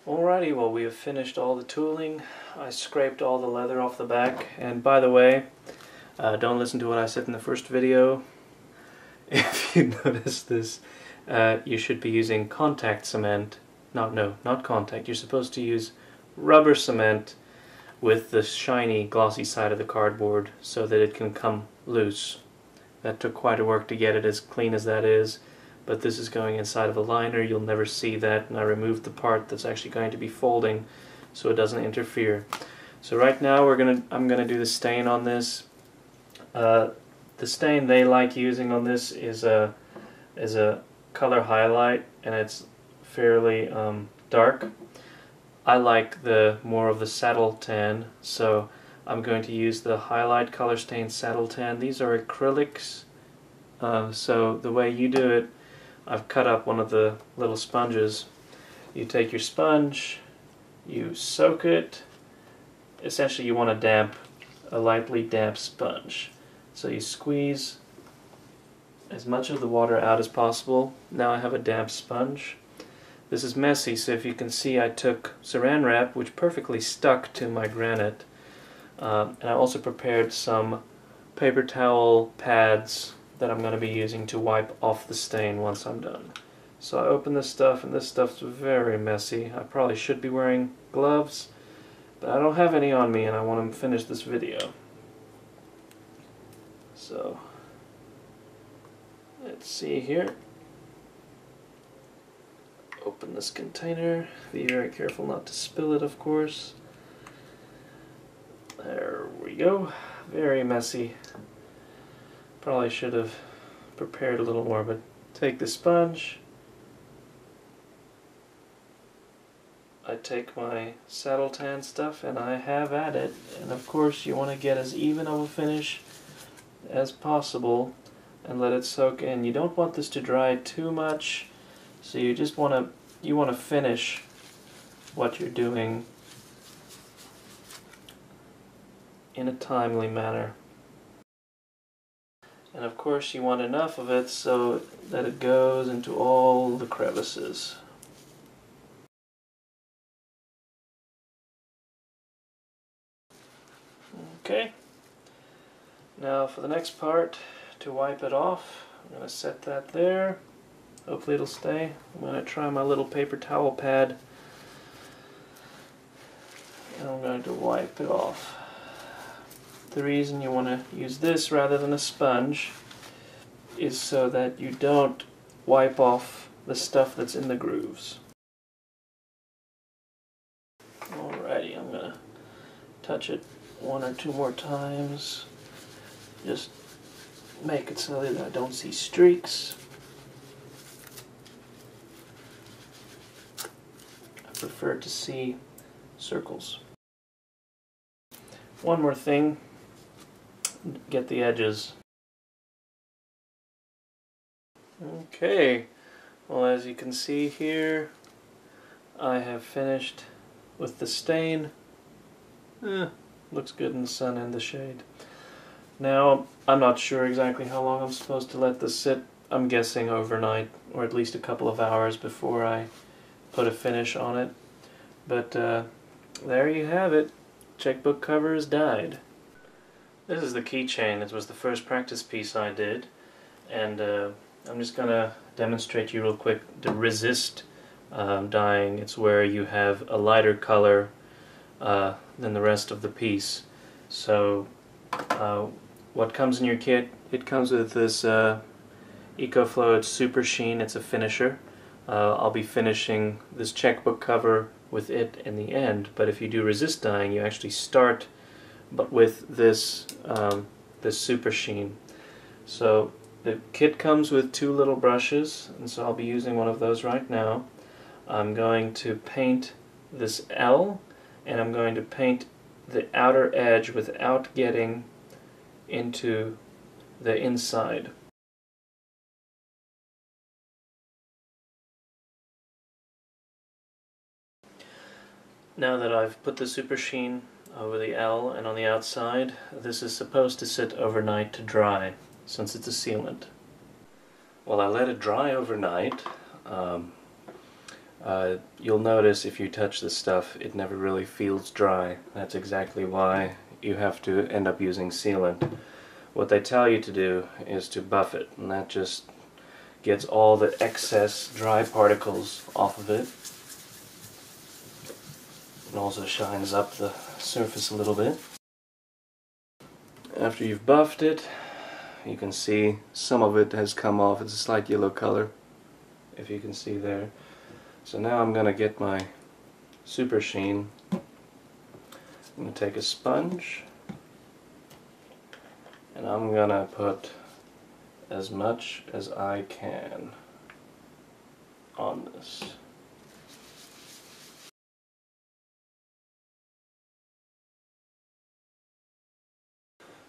Alrighty, well, we have finished all the tooling. I scraped all the leather off the back, and by the way, don't listen to what I said in the first video. If you notice this, you should be using contact cement. Not contact. You're supposed to use rubber cement with the shiny, glossy side of the cardboard so that it can come loose. That took quite a work to get it as clean as that is. But this is going inside of a liner. You'll never see that, and I removed the part that's actually going to be folding so it doesn't interfere. So right now I'm gonna do the stain on this. The stain they like using on this is a color highlight, and it's fairly dark. I like the more of the saddle tan, so I'm going to use the highlight color stain saddle tan. These are acrylics, so the way you do it, I've cut up one of the little sponges. You take your sponge, you soak it. Essentially you want a lightly damp sponge. So you squeeze as much of the water out as possible. Now I have a damp sponge. This is messy, so if you can see I took saran wrap, which perfectly stuck to my granite. And I also prepared some paper towel pads that I'm going to be using to wipe off the stain once I'm done. So I open this stuff, and this stuff's very messy. I probably should be wearing gloves, but I don't have any on me, and I want to finish this video. So let's see here. Open this container. Be very careful not to spill it, of course. There we go. Very messy. Probably should have prepared a little more, but take the sponge. I take my saddle tan stuff and I have at it. And of course you want to get as even of a finish as possible and let it soak in. You don't want this to dry too much, so you just want to finish what you're doing in a timely manner. And of course you want enough of it so that it goes into all the crevices. Okay, now for the next part, to wipe it off, I'm going to set that there. Hopefully it'll stay. I'm going to try my little paper towel pad, and I'm going to wipe it off. The reason you want to use this rather than a sponge is so that you don't wipe off the stuff that's in the grooves. Alrighty, I'm going to touch it one or two more times. Just make it so that I don't see streaks. I prefer to see circles. One more thing. Get the edges. Okay, well, as you can see here, I have finished with the stain. Looks good in the sun and the shade. Now, I'm not sure exactly how long I'm supposed to let this sit. I'm guessing overnight, or at least a couple of hours before I put a finish on it. But there you have it. Checkbook cover is dyed. This is the keychain. It was the first practice piece I did, and I'm just going to demonstrate you real quick the resist dyeing. It's where you have a lighter color than the rest of the piece. So what comes in your kit? It comes with this EcoFlow Super Sheen. It's a finisher. I'll be finishing this checkbook cover with it in the end, but if you do resist dyeing, you actually start but with this this Super Sheen. So the kit comes with two little brushes, and so I'll be using one of those right now. I'm going to paint this L, and I'm going to paint the outer edge without getting into the inside. Now that I've put the Super Sheen over the L and on the outside, this is supposed to sit overnight to dry, since it's a sealant. Well, I let it dry overnight. You'll notice if you touch this stuff, it never really feels dry. That's exactly why you have to end up using sealant. What they tell you to do is to buff it, and that just gets all the excess dry particles off of it. It also shines up the surface a little bit. After you've buffed it, you can see some of it has come off. It's a slight yellow color, if you can see there. So now I'm going to get my Super Sheen. I'm going to take a sponge and I'm going to put as much as I can on this.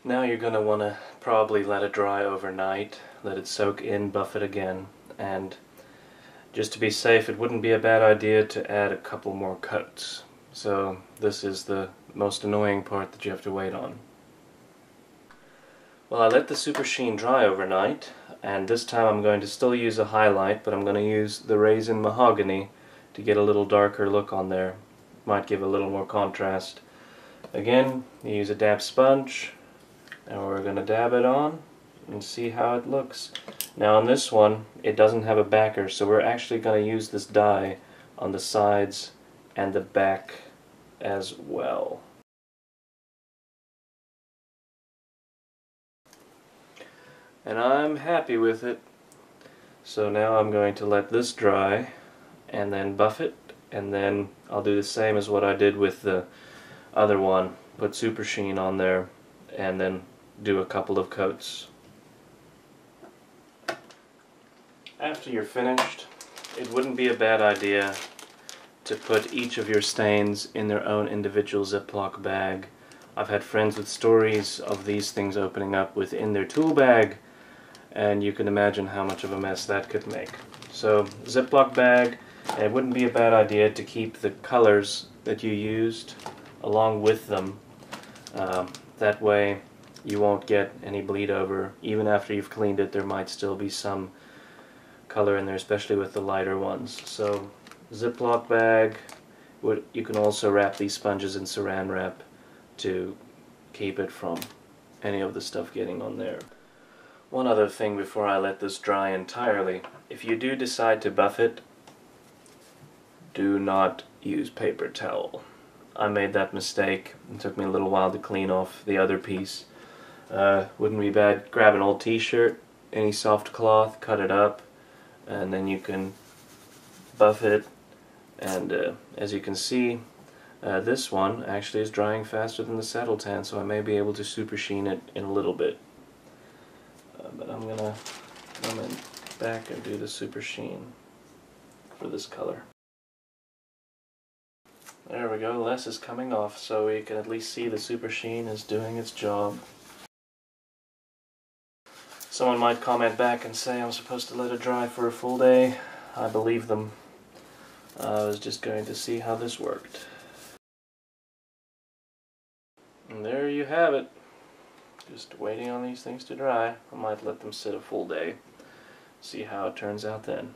Now you're going to want to probably let it dry overnight, let it soak in, buff it again, and just to be safe, it wouldn't be a bad idea to add a couple more coats. So this is the most annoying part that you have to wait on. Well, I let the Super Sheen dry overnight, and this time I'm going to still use a highlight, but I'm going to use the Raisin Mahogany to get a little darker look on there. Might give a little more contrast. Again, you use a damp sponge, and we're going to dab it on and see how it looks. Now on this one, it doesn't have a backer, so we're actually going to use this dye on the sides and the back as well. And I'm happy with it. So now I'm going to let this dry and then buff it, and then I'll do the same as what I did with the other one. Put Super Sheen on there and then do a couple of coats. After you're finished, it wouldn't be a bad idea to put each of your stains in their own individual Ziploc bag. I've had friends with stories of these things opening up within their tool bag, and you can imagine how much of a mess that could make. So, Ziploc bag, and it wouldn't be a bad idea to keep the colors that you used along with them. That way you won't get any bleed over. Even after you've cleaned it, there might still be some color in there, especially with the lighter ones. So Ziploc bag, you can also wrap these sponges in saran wrap to keep it from any of the stuff getting on there. One other thing before I let this dry entirely, if you do decide to buff it, do not use paper towel. I made that mistake. It took me a little while to clean off the other piece. Wouldn't be bad, grab an old t-shirt, any soft cloth, cut it up, and then you can buff it, and as you can see, this one actually is drying faster than the Settle Tan, so I may be able to Super Sheen it in a little bit. But I'm gonna come in back and do the Super Sheen for this color. There we go, less is coming off, so we can at least see the Super Sheen is doing its job. Someone might comment back and say I'm supposed to let it dry for a full day. I believe them. I was just going to see how this worked. And there you have it. Just waiting on these things to dry. I might let them sit a full day. See how it turns out then.